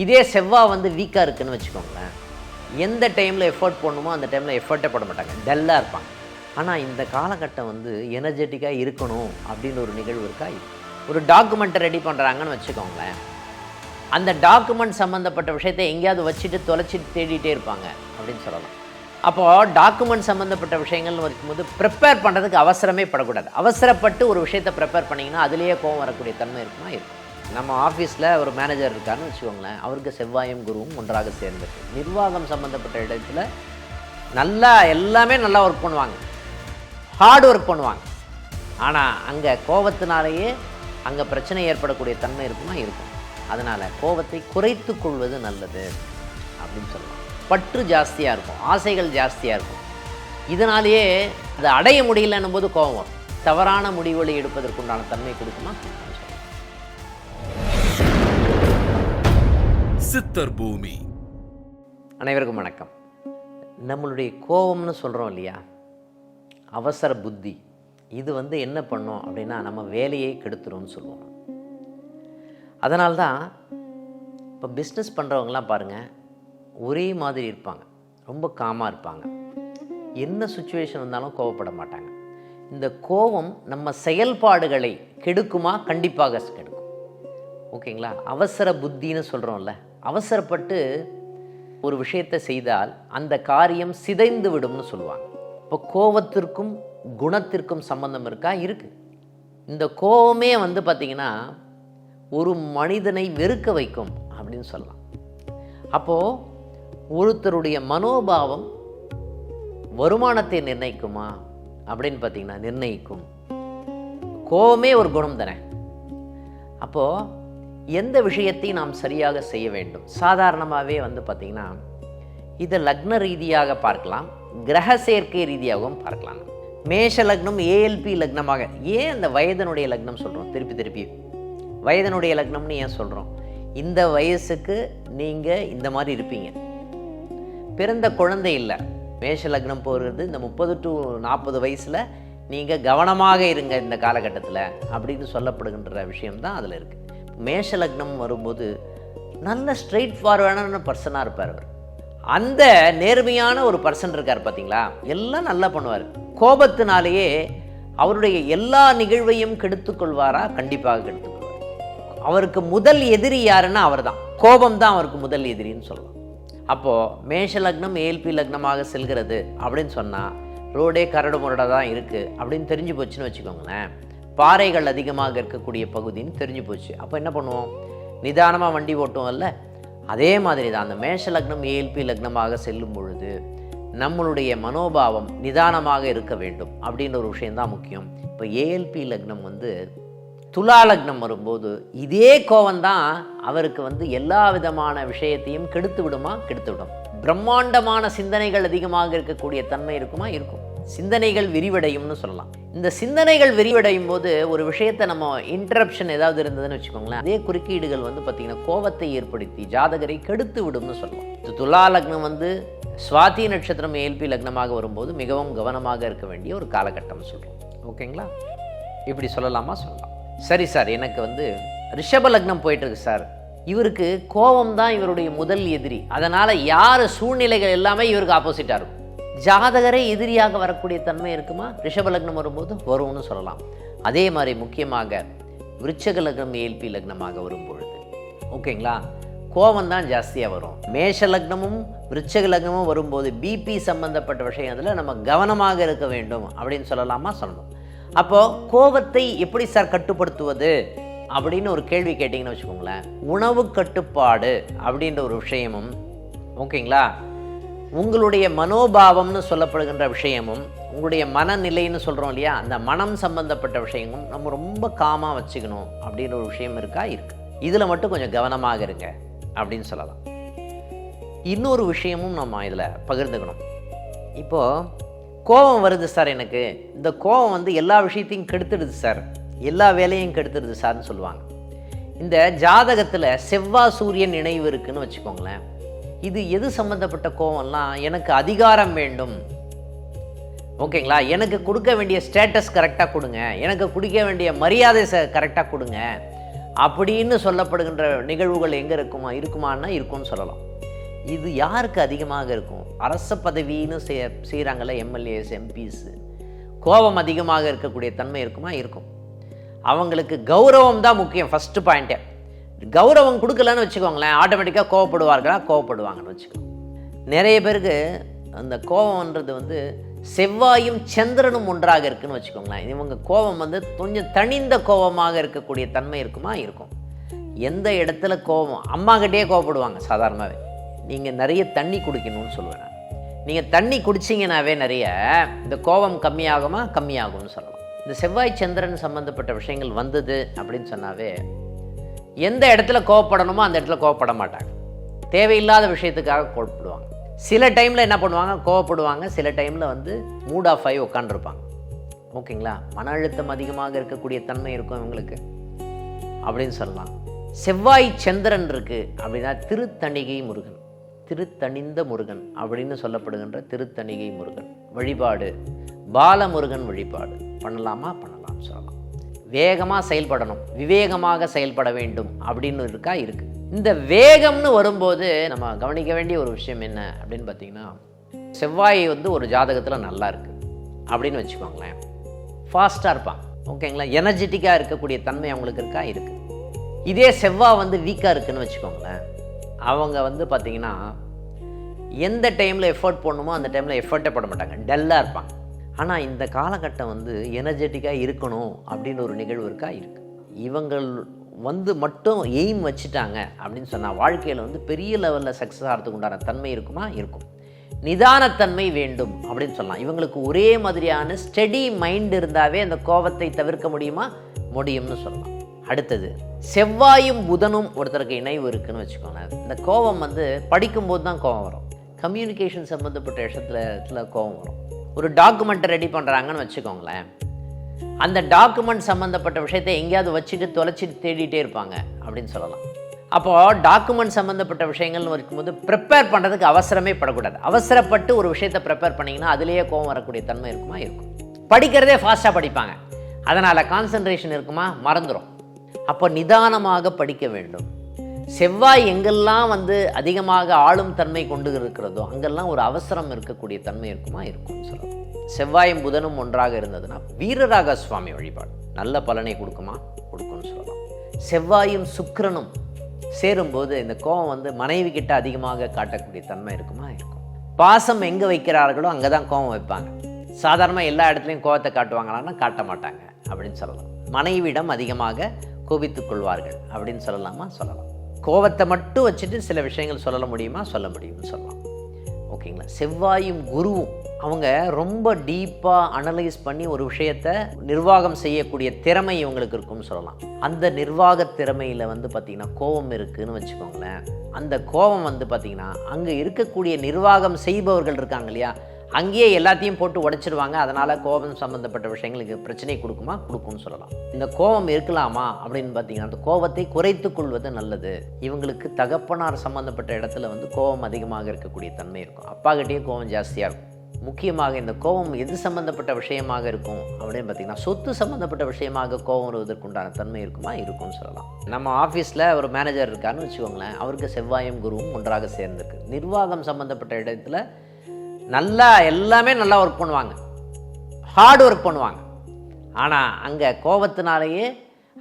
இதே செவ்வாய் வந்து வீக்காக இருக்குதுன்னு வச்சுக்கோங்களேன், எந்த டைமில் எஃபர்ட் போடணுமோ அந்த டைமில் எஃபர்ட்டே போட மாட்டாங்க, டல்லாக இருப்பாங்க. ஆனால் இந்த காலகட்டம் வந்து எனர்ஜெட்டிக்காக இருக்கணும் அப்படின்னு ஒரு நிகழ்வு இருக்கா? ஒரு டாக்குமெண்ட்டை ரெடி பண்ணுறாங்கன்னு வச்சுக்கோங்களேன், அந்த டாக்குமெண்ட் சம்மந்தப்பட்ட விஷயத்தை எங்கேயாவது வச்சுட்டு தொலைச்சிட்டு தேடிட்டே இருப்பாங்க அப்படின்னு சொல்லலாம். அப்போது டாக்குமெண்ட் சம்மந்தப்பட்ட விஷயங்கள்னு வரும்போது ப்ரிப்பேர் பண்ணுறதுக்கு அவசரமே படக்கூடாது. அவசரப்பட்டு ஒரு விஷயத்தை ப்ரிப்பேர் பண்ணிங்கன்னா அதுலேயே கோவம் வரக்கூடிய தன்மை இருக்குமா? இருக்கும். நம்ம ஆஃபீஸில் ஒரு மேனேஜர் இருக்காருன்னு வச்சுக்கோங்களேன், அவருக்கு செவ்வாயும் குருவும் ஒன்றாக சேர்ந்துருக்கு. நிர்வாகம் சம்மந்தப்பட்ட இடத்துல எல்லாமே நல்லா ஒர்க் பண்ணுவாங்க, ஹார்ட் ஒர்க் பண்ணுவாங்க. ஆனால் அங்கே கோபத்தினாலேயே அங்கே பிரச்சனை ஏற்படக்கூடிய தன்மை இருக்குமா? இருக்கும். அதனால் கோபத்தை குறைத்து கொள்வது நல்லது அப்படின்னு சொல்லலாம். பற்று ஜாஸ்தியாக இருக்கும், ஆசைகள் ஜாஸ்தியாக இருக்கும். இதனாலேயே அதை அடைய முடியலன்னும் போது கோபம் வரும். தவறான முடிவுகளை எடுப்பதற்குண்டான தன்மை கொடுக்குமா? சித்தர் பூமி. அனைவருக்கும் வணக்கம். நம்மளுடைய கோபம்னு சொல்கிறோம் இல்லையா, அவசர புத்தி, இது வந்து என்ன பண்ணோம் அப்படின்னா நம்ம வேலையை கெடுத்துரும்னு சொல்லுவோம். அதனால்தான் இப்போ பிஸ்னஸ் பண்ணுறவங்களாம் பாருங்கள், ஒரே மாதிரி இருப்பாங்க, ரொம்ப காமாக இருப்பாங்க, என்ன சுச்சுவேஷன் வந்தாலும் கோபப்பட மாட்டாங்க. இந்த கோபம் நம்ம செயல்பாடுகளை கெடுக்குமா? கண்டிப்பாக கெடுக்கும். ஓகேங்களா? அவசர புத்தின்னு சொல்கிறோம்ல, அவசரப்பட்டு ஒரு விஷயத்தை செய்தால் அந்த காரியம் சிதைந்து விடும்னு சொல்லுவாங்க. இப்போ கோபத்திற்கும் குணத்திற்கும் சம்பந்தம் இருக்கா? இருக்குது. இந்த கோபமே வந்து பார்த்திங்கன்னா ஒரு மனிதனை வெறுக்க வைக்கும் அப்படின்னு சொல்லலாம். அப்போது ஒருத்தருடைய மனோபாவம் வருமானத்தை நிர்ணயிக்குமா அப்படின்னு பார்த்தீங்கன்னா நிர்ணயிக்கும். கோபமே ஒரு குணம் தானே. அப்போது எந்த விஷயத்தையும் நாம் சரியாக செய்ய வேண்டும். சாதாரணமாகவே வந்து பார்த்திங்கன்னா இதை லக்ன ரீதியாக பார்க்கலாம், கிரக சேர்க்கை ரீதியாகவும் பார்க்கலாம். மேஷ லக்னம் ஏஎல்பி லக்னமாக, ஏன் அந்த வயதனுடைய லக்னம் சொல்கிறோம்? திருப்பி வயதனுடைய லக்னம்னு ஏன் சொல்கிறோம்? இந்த வயசுக்கு நீங்கள் இந்த மாதிரி இருப்பீங்க. பிறந்த குழந்தை இல்லை, மேஷ லக்னம் போகிறது இந்த 30 to 40 வயசில் நீங்கள் கவனமாக இருங்க இந்த காலகட்டத்தில் அப்படின்னு சொல்லப்படுகின்ற விஷயம்தான் அதில் இருக்குது. மேஷ லக்னம் வரும்போது நல்ல ஸ்ட்ரெயிட் ஃபார்வர்டான பர்சனாக இருப்பார். அவர் அந்த நேர்மையான ஒரு பர்சன் இருக்கார் பார்த்தீங்களா, எல்லாம் நல்லா பண்ணுவார். கோபத்தினாலேயே அவருடைய எல்லா நிகழ்வையும் கெடுத்துக்கொள்வாரா? கண்டிப்பாக கெடுத்துக்கொள்வார். அவருக்கு முதல் எதிரி யாருன்னா அவர் தான். கோபம் தான் அவருக்கு முதல் எதிரின்னு சொல்லலாம். அப்போது மேஷ லக்னம் ஏஎல்பி லக்னமாக செல்கிறது அப்படின்னு சொன்னால் ரோடே கரடு முரடாக தான் இருக்குது அப்படின்னு தெரிஞ்சு போச்சுன்னு வச்சுக்கோங்களேன். பாறைகள் அதிகமாக இருக்கக்கூடிய பகுதின்னு தெரிஞ்சு போச்சு. அப்போ என்ன பண்ணுவோம்? நிதானமாக வண்டி ஓட்டுவோம்ல, அதே மாதிரி தான் அந்த மேஷ லக்னம் ஏஎல்பி லக்னமாக செல்லும் பொழுது நம்மளுடைய மனோபாவம் நிதானமாக இருக்க வேண்டும் அப்படின்ற ஒரு விஷயந்தான் முக்கியம். இப்போ ஏஎல்பி லக்னம் வந்து துலா லக்னம் வரும்போது இதே கோவம்தான் அவருக்கு வந்து எல்லா விதமான விஷயத்தையும் கெடுத்து விடுமா? கெடுத்து விடும். பிரம்மாண்டமான சிந்தனைகள் அதிகமாக இருக்கக்கூடிய தன்மை இருக்குமா? இருக்கும். சிந்தனைகள் விரிவடையும்னு சொல்லலாம். இந்த சிந்தனைகள் விரிவடையும் போது ஒரு விஷயத்தை நம்ம இன்டரப்ஷன் ஏதாவது இருந்ததுன்னு வச்சுக்கோங்களேன், அதே குறுக்கீடுகள் வந்து பார்த்திங்கன்னா கோபத்தை ஏற்படுத்தி ஜாதகரை கெடுத்து விடும்னு சொல்லலாம். துலா லக்னம் வந்து சுவாதி நட்சத்திரம் ஏஎல்பி லக்னமாக வரும்போது மிகவும் கவனமாக இருக்க வேண்டிய ஒரு காலகட்டம் சொல்கிறோம். ஓகேங்களா? இப்படி சொல்லலாமா? சொல்லலாம். சரி சார், எனக்கு வந்து ரிஷப லக்னம் போயிட்டுருக்கு சார், இவருக்கு கோபம் தான் இவருடைய முதல் எதிரி, அதனால் யார் சூழ்நிலைகள் எல்லாமே இவருக்கு ஆப்போசிட்டாக இருக்கும். ஜாதகரே எதிரியாக வரக்கூடிய தன்மை இருக்குமா? ரிஷப லக்னம் வரும்போது வரும்னு சொல்லலாம். அதே மாதிரி முக்கியமாக விருச்சக லக்னம் ஏஎல்பி லக்னமாக வரும்பொழுது ஓகேங்களா, கோபம் தான் ஜாஸ்தியாக வரும். மேஷ லக்னமும் விருச்சக லக்னமும் வரும்போது பிபி சம்பந்தப்பட்ட விஷயத்தில் நம்ம கவனமாக இருக்க வேண்டும் அப்படின்னு சொல்லலாமா? சொல்லணும். அப்போது கோபத்தை எப்படி சார் கட்டுப்படுத்துவது அப்படின்னு ஒரு கேள்வி கேட்டிங்கன்னு வச்சுக்கோங்களேன், உணவு கட்டுப்பாடு அப்படின்ற ஒரு விஷயமும் ஓகேங்களா, உங்களுடைய மனோபாவம்னு சொல்லப்படுகின்ற விஷயமும் உங்களுடைய மனநிலைன்னு சொல்கிறோம் இல்லையா, அந்த மனம் சம்பந்தப்பட்ட விஷயமும் நம்ம ரொம்ப காமாக வச்சுக்கணும் அப்படின்ற ஒரு விஷயம் இருக்கா? இருக்குது. இதில் மட்டும் கொஞ்சம் கவனமாக இருங்க அப்படின்னு சொல்லலாம். இன்னொரு விஷயமும் நம்ம இதில் பகிர்ந்துக்கணும். இப்போது கோபம் வருது சார், எனக்கு இந்த கோபம் வந்து எல்லா விஷயத்தையும் கெடுத்துடுது சார், எல்லா வேலையும் கெடுத்துடுது சார்னு சொல்லுவாங்க. இந்த ஜாதகத்தில் செவ்வாய் சூரியன் இணைவு இருக்குன்னு வச்சுக்கோங்களேன், இது எது சம்மந்தப்பட்ட கோபம்லாம், எனக்கு அதிகாரம் வேண்டும், ஓகேங்களா, எனக்கு கொடுக்க வேண்டிய ஸ்டேட்டஸ் கரெக்டாக கொடுங்க, எனக்கு கொடுக்க வேண்டிய மரியாதை கரெக்டாக கொடுங்க, அப்படின்னு சொல்லப்படுகின்ற நிகழ்வுகள் எங்கே இருக்குமான்னா இருக்கும்னு சொல்லலாம். இது யாருக்கு அதிகமாக இருக்கும்? அரச பதவின்னு செய்கிறாங்களே எம்எல்ஏஸ், எம்பிஸ், கோபம் அதிகமாக இருக்கக்கூடிய தன்மை இருக்குமா? இருக்கும். அவங்களுக்கு கௌரவம் தான் முக்கியம். ஃபஸ்ட்டு பாயிண்ட்டே கௌரவம் கொடுக்கலன்னு வச்சுக்கோங்களேன், ஆட்டோமேட்டிக்காக கோவப்படுவாங்கன்னு வச்சுக்கோங்க. நிறைய பேருக்கு அந்த கோபம்ன்றது செவ்வாயும் சந்திரனும் ஒன்றாக இருக்குன்னு வச்சுக்கோங்களேன். இவங்க கோபம் கொஞ்சம் தனிந்த கோபமாக இருக்கக்கூடிய தன்மை இருக்குமா? இருக்கும். எந்த இடத்துல கோபம், அம்மாக்கிட்டே கோவப்படுவாங்க சாதாரணமாகவே. நீங்கள் நிறைய தண்ணி குடிக்கணும்னு சொல்லுவேன். நீங்கள் தண்ணி குடிச்சிங்கனாவே நிறைய இந்த கோபம் கம்மியாகும்னு சொல்லலாம். இந்த செவ்வாய் சந்திரன் சம்மந்தப்பட்ட விஷயங்கள் வந்தது அப்படின்னு சொன்னாவே எந்த இடத்துல கோவப்படணுமோ அந்த இடத்துல கோவப்பட மாட்டாங்க. தேவையில்லாத விஷயத்துக்காக கோவப்படுவாங்க. சில டைமில் என்ன பண்ணுவாங்க, கோவப்படுவாங்க. சில டைமில் மூட் ஆஃப் ஆகி உட்காந்துருப்பாங்க. ஓகேங்களா? மன அழுத்தம் அதிகமாக இருக்கக்கூடிய தன்மை இருக்கும் இவங்களுக்கு அப்படின்னு சொல்லலாம். செவ்வாய் சந்திரன் இருக்குது அப்படின்னா திருத்தணிந்த முருகன் அப்படின்னு சொல்லப்படுகின்ற திருத்தணிகை முருகன் வழிபாடு, பாலமுருகன் வழிபாடு பண்ணலாம் சொல்லலாம். வேகமாக செயல்படணும், விவேகமாக செயல்பட வேண்டும் அப்படின்னு இருக்குது. இந்த வேகம்னு வரும்போது நம்ம கவனிக்க வேண்டிய ஒரு விஷயம் என்ன அப்படின்னு பார்த்தீங்கன்னா, செவ்வாய் ஒரு ஜாதகத்தில் நல்லா இருக்குது அப்படின்னு வச்சுக்கோங்களேன், ஃபாஸ்ட்டாக இருப்பாங்க. ஓகேங்களா? எனர்ஜெட்டிக்காக இருக்கக்கூடிய தன்மை அவங்களுக்கு இருக்குது. இதே செவ்வாய் வீக்காக இருக்குதுன்னு வச்சுக்கோங்களேன், அவங்க பார்த்தீங்கன்னா எந்த டைமில் எஃபர்ட் போடணுமோ அந்த டைமில் எஃபர்ட்டே போட மாட்டாங்க, டல்லாக இருப்பாங்க. ஆனால் இந்த காலகட்டம் எனர்ஜெட்டிக்காக இருக்கணும் அப்படின்னு ஒரு நிகழ்வு இருக்குது. இவங்கள் மட்டும் எய்ம் வச்சுட்டாங்க அப்படின்னு சொன்னால் வாழ்க்கையில் பெரிய லெவலில் சக்ஸஸ் ஆகிறதுக்கு உண்டான தன்மை இருக்குமா? இருக்கும். நிதானத்தன்மை வேண்டும் அப்படின்னு சொல்லலாம். இவங்களுக்கு ஒரே மாதிரியான ஸ்டெடி மைண்ட் இருந்தாவே அந்த கோபத்தை தவிர்க்க முடியும்னு சொல்லலாம். அடுத்தது, செவ்வாயும் புதனும் ஒருத்தருக்கு இணைவு இருக்குன்னு வச்சுக்கோங்க. இந்த கோபம் படிக்கும்போது தான் கோபம் வரும். கம்யூனிகேஷன் சம்மந்தப்பட்ட விஷயத்துல கோபம் வரும். ஒரு டாக்குமெண்ட்டை ரெடி பண்ணுறாங்கன்னு வச்சுக்கோங்களேன், அந்த டாக்குமெண்ட் சம்மந்தப்பட்ட விஷயத்தை எங்கேயாவது வச்சுட்டு தொலைச்சிட்டு தேடிட்டே இருப்பாங்க அப்படின்னு சொல்லலாம். அப்போது டாக்குமெண்ட் சம்மந்தப்பட்ட விஷயங்கள்னு இருக்கும்போது ப்ரிப்பேர் பண்ணுறதுக்கு அவசரமே படக்கூடாது. அவசரப்பட்டு ஒரு விஷயத்தை ப்ரிப்பேர் பண்ணிங்கன்னா அதுலேயே கோபம் வரக்கூடிய தன்மை இருக்குமா? இருக்கும். படிக்கிறதே ஃபாஸ்ட்டாக படிப்பாங்க, அதனால் கான்சன்ட்ரேஷன் இருக்குமா? மறந்துடும். அப்போ நிதானமாக படிக்க வேண்டும். செவ்வாய் எங்கெல்லாம் அதிகமாக ஆளும் தன்மை கொண்டு இருக்கிறதோ அங்கெல்லாம் ஒரு அவசரம் இருக்கக்கூடிய தன்மை இருக்குமா? இருக்கும்னு சொல்லலாம். செவ்வாயும் புதனும் ஒன்றாக இருந்ததுன்னா வீரராக சுவாமி வழிபாடு நல்ல பலனை கொடுக்கும்னு சொல்லலாம். செவ்வாயும் சுக்கிரனும் சேரும்போது இந்த கோபம் மனைவி கிட்ட அதிகமாக காட்டக்கூடிய தன்மை இருக்குமா? இருக்கும். பாசம் எங்கே வைக்கிறார்களோ அங்கே தான் கோபம் வைப்பாங்க. சாதாரணமாக எல்லா இடத்துலையும் கோபத்தை காட்டுவாங்களான்னா காட்ட மாட்டாங்க அப்படின்னு சொல்லலாம். மனைவியிடம் அதிகமாக கோபித்துக் கொள்வார்கள் அப்படின்னு சொல்லலாம். கோபத்தை மட்டும் வச்சுட்டு சில விஷயங்கள் சொல்ல முடியும்னு சொல்லலாம். ஓகேங்களா? செவ்வாயும் குருவும் அவங்க ரொம்ப டீப்பாக அனலைஸ் பண்ணி ஒரு விஷயத்தை நிர்வாகம் செய்யக்கூடிய திறமை இவங்களுக்கு இருக்கும்னு சொல்லலாம். அந்த நிர்வாக திறமையில் பார்த்திங்கன்னா கோபம் இருக்குதுன்னு வச்சுக்கோங்களேன். அந்த கோபம் பார்த்திங்கன்னா அங்கே இருக்கக்கூடிய நிர்வாகம் செய்பவர்கள் இருக்காங்க இல்லையா, அங்கேயே எல்லாத்தையும் போட்டு உடைச்சிடுவாங்க. அதனால் கோபம் சம்மந்தப்பட்ட விஷயங்களுக்கு பிரச்சனை கொடுக்கும்னு சொல்லலாம். இந்த கோபம் இருக்கலாமா அப்படின்னு பார்த்தீங்கன்னா, அந்த கோபத்தை குறைத்து கொள்வது நல்லது. இவங்களுக்கு தகப்பனார் சம்மந்தப்பட்ட இடத்துல கோபம் அதிகமாக இருக்கக்கூடிய தன்மை இருக்கும். அப்பாக்கிட்டேயே கோபம் ஜாஸ்தியாக இருக்கும். முக்கியமாக இந்த கோபம் எது சம்மந்தப்பட்ட விஷயமாக இருக்கும் அப்படின்னு பார்த்தீங்கன்னா, சொத்து சம்மந்தப்பட்ட விஷயமாக கோபம் வருவதற்குண்டான தன்மை இருக்கும்னு சொல்லலாம். நம்ம ஆஃபீஸில் ஒரு மேனேஜர் இருக்காருன்னு வச்சுக்கோங்களேன், அவருக்கு செவ்வாயும் குருவும் ஒன்றாக சேர்ந்துருக்கு. நிர்வாகம் சம்மந்தப்பட்ட இடத்துல எல்லாமே நல்லா ஒர்க் பண்ணுவாங்க, ஹார்ட் ஒர்க் பண்ணுவாங்க. ஆனால் அங்கே கோபத்தினாலேயே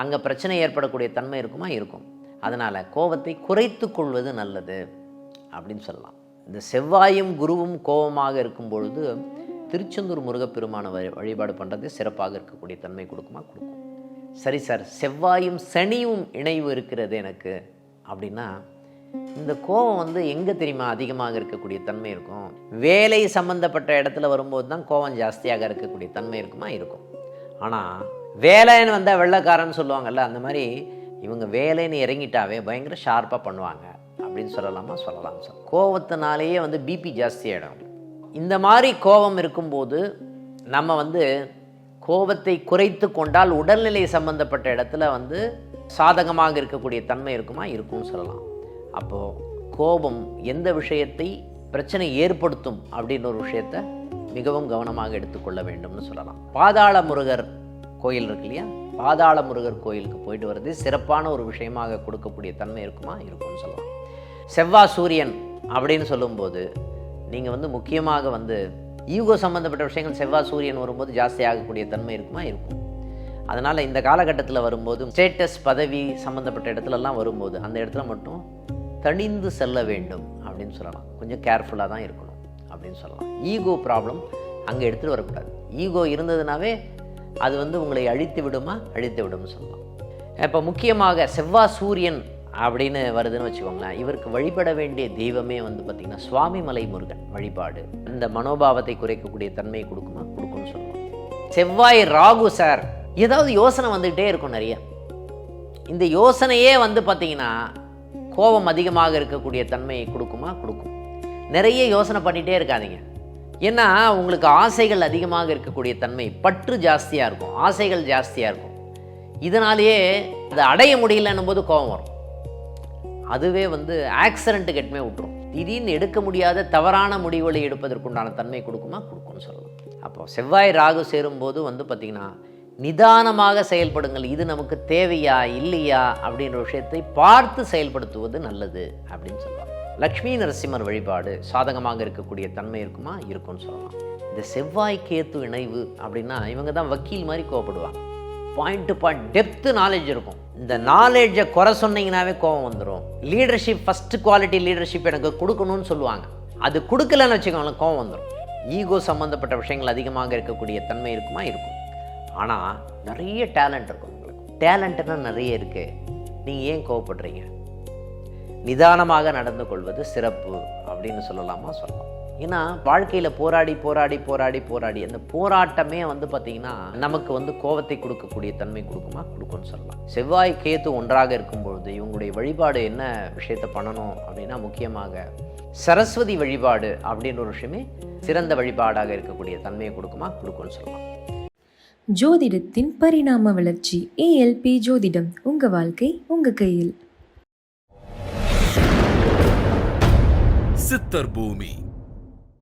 அங்கே பிரச்சனை ஏற்படக்கூடிய தன்மை இருக்குமா? இருக்கும். அதனால் கோபத்தை குறைத்து கொள்வது நல்லது அப்படின்னு சொல்லலாம். இந்த செவ்வாயும் குருவும் கோபமாக இருக்கும் பொழுது திருச்செந்தூர் முருகப்பெருமான வழிபாடு பண்ணுறது சிறப்பாக இருக்கக்கூடிய தன்மை கொடுக்கும். சரி சார், செவ்வாயும் சனியும் இணைவு இருக்கிறது எனக்கு அப்படின்னா, இந்த கோபம் எங்கே தெரியுமா அதிகமாக இருக்கக்கூடிய தன்மை இருக்கும்? வேலை சம்மந்தப்பட்ட இடத்துல வரும்போது தான் கோபம் ஜாஸ்தியாக இருக்கக்கூடிய தன்மை இருக்கும். ஆனால் வேலைன்னு வந்தால் வெள்ளைக்காரன்னு சொல்லுவாங்கல்ல, அந்த மாதிரி இவங்க வேலைன்னு இறங்கிட்டாவே பயங்கர ஷார்ப்பாக பண்ணுவாங்க அப்படின்னு சொல்லலாம் சார். கோபத்தினாலேயே பிபி ஜாஸ்தி ஆகிடும். இந்த மாதிரி கோபம் இருக்கும்போது நம்ம கோபத்தை குறைத்து கொண்டால் உடல்நிலை சம்மந்தப்பட்ட இடத்துல சாதகமாக இருக்கக்கூடிய தன்மை இருக்கும்னு சொல்லலாம். அப்போது கோபம் எந்த விஷயத்தை பிரச்சனை ஏற்படுத்தும் அப்படின்னு ஒரு விஷயத்தை மிகவும் கவனமாக எடுத்துக்கொள்ள வேண்டும்னு சொல்லலாம். பாதாள முருகர் கோயில் இருக்கு இல்லையா, பாதாள முருகர் கோயிலுக்கு போயிட்டு வர்றது சிறப்பான ஒரு விஷயமாக கொடுக்கக்கூடிய தன்மை இருக்குமா? இருக்கும்னு சொல்லலாம். செவ்வாய் சூரியன் அப்படின்னு சொல்லும்போது நீங்கள் முக்கியமாக ஈகோ சம்மந்தப்பட்ட விஷயங்கள் செவ்வாய் சூரியன் வரும்போது ஜாஸ்தி ஆகக்கூடிய தன்மை இருக்குமா? இருக்கும். அதனால் இந்த காலகட்டத்தில் வரும்போது ஸ்டேட்டஸ் பதவி சம்மந்தப்பட்ட இடத்துலலாம் வரும்போது அந்த இடத்துல மட்டும் தணிந்து செல்ல வேண்டும் அப்படின்னு சொல்லலாம். கொஞ்சம் கேர்ஃபுல்லாக தான் இருக்கணும் அப்படின்னு சொல்லலாம். ஈகோ ப்ராப்ளம் அங்கே எடுத்துகிட்டு வரக்கூடாது. ஈகோ இருந்ததுனாவே அது உங்களை அழித்து விடுமா? அழித்து விடும்னு சொல்லலாம். இப்போ முக்கியமாக செவ்வாய் சூரியன் அப்படின்னு வருதுன்னு வச்சுக்கோங்களேன். இவருக்கு வழிபட வேண்டிய தெய்வமே பார்த்திங்கன்னா சுவாமிமலை முருகன் வழிபாடு இந்த மனோபாவத்தை குறைக்கக்கூடிய தன்மையை கொடுக்குமா? கொடுக்கும்னு சொல்லலாம். செவ்வாய் ராகு சார் ஏதாவது யோசனை வந்துக்கிட்டே இருக்கும் நிறைய. இந்த யோசனையே பார்த்திங்கன்னா கோபம் அதிகமாக இருக்கக்கூடிய தன்மையை கொடுக்குமா? கொடுக்கும். நிறைய யோசனை பண்ணிகிட்டே இருக்காதீங்க. ஏன்னா உங்களுக்கு ஆசைகள் அதிகமாக இருக்கக்கூடிய தன்மை, பற்று ஜாஸ்தியாக இருக்கும், ஆசைகள் ஜாஸ்தியாக இருக்கும். இதனாலேயே அதை அடைய முடியலன்னும் போது கோபம் வரும். அதுவே ஆக்சிடென்ட்டுக்கு எட்டுமே விட்டுரும். திடீர்னு எடுக்க முடியாத தவறான முடிவுகளை எடுப்பதற்குண்டான தன்மை கொடுக்குமா? கொடுக்கும்னு சொல்லலாம். அப்போது செவ்வாய் ராகு சேரும்போது பார்த்திங்கன்னா நிதானமாக செயல்படுங்கள். இது நமக்கு தேவையா இல்லையா அப்படின்ற விஷயத்தை பார்த்து செயல்படுத்துவது நல்லது அப்படின்னு சொல்லலாம். லக்ஷ்மி நரசிம்மர் வழிபாடு சாதகமாக இருக்கக்கூடிய தன்மை இருக்குமா? இருக்கும்னு சொல்லலாம். இந்த செவ்வாய் கேத்து இணைவு அப்படின்னா இவங்க தான் வக்கீல் மாதிரி கோவப்படுவாங்க. Point to point depth knowledge இருக்கும். இந்த நாலேஜை குறை சொன்னீங்கன்னாவே கோபம் வந்துடும். லீடர்ஷிப் ஃபஸ்ட்டு குவாலிட்டி லீடர்ஷிப் எனக்கு கொடுக்கணும்னு சொல்லுவாங்க. அது கொடுக்கலன்னு வச்சுக்கோங்களேன், கோபம் வந்துடும். ஈகோ சம்மந்தப்பட்ட விஷயங்கள் அதிகமாக இருக்கக்கூடிய தன்மை இருக்குமா? இருக்கும். ஆனால் நிறைய டேலண்ட் இருக்கும் உங்களுக்கு. டேலண்ட்டுன்னா நிறைய இருக்குது. நீங்கள் ஏன் கோவப்படுறீங்க? நிதானமாக நடந்து கொள்வது சிறப்பு அப்படின்னு சொல்லலாமா? சொல்லலாம். ஏன்னா வாழ்க்கையில் போராடி போராடி போராடி போராடி அந்த போராட்டமே பார்த்திங்கன்னா நமக்கு கோபத்தை கொடுக்கக்கூடிய தன்மை கொடுக்குமா? கொடுக்கும்னு சொல்லலாம். செவ்வாய் கேத்து ஒன்றாக இருக்கும்பொழுது இவங்களுடைய வழிபாடு என்ன விஷயத்தை பண்ணணும் அப்படின்னா முக்கியமாக சரஸ்வதி வழிபாடு அப்படின்ற ஒரு விஷயமே சிறந்த வழிபாடாக இருக்கக்கூடிய தன்மையை கொடுக்குமா? கொடுக்கும்னு சொல்லலாம். ஜோதிடத்தின் பரிணாம வளர்ச்சி. ஏஎல்பி ஜோதிடம். உங்கள் வாழ்க்கை உங்கள் கையில். சித்தர் பூமி.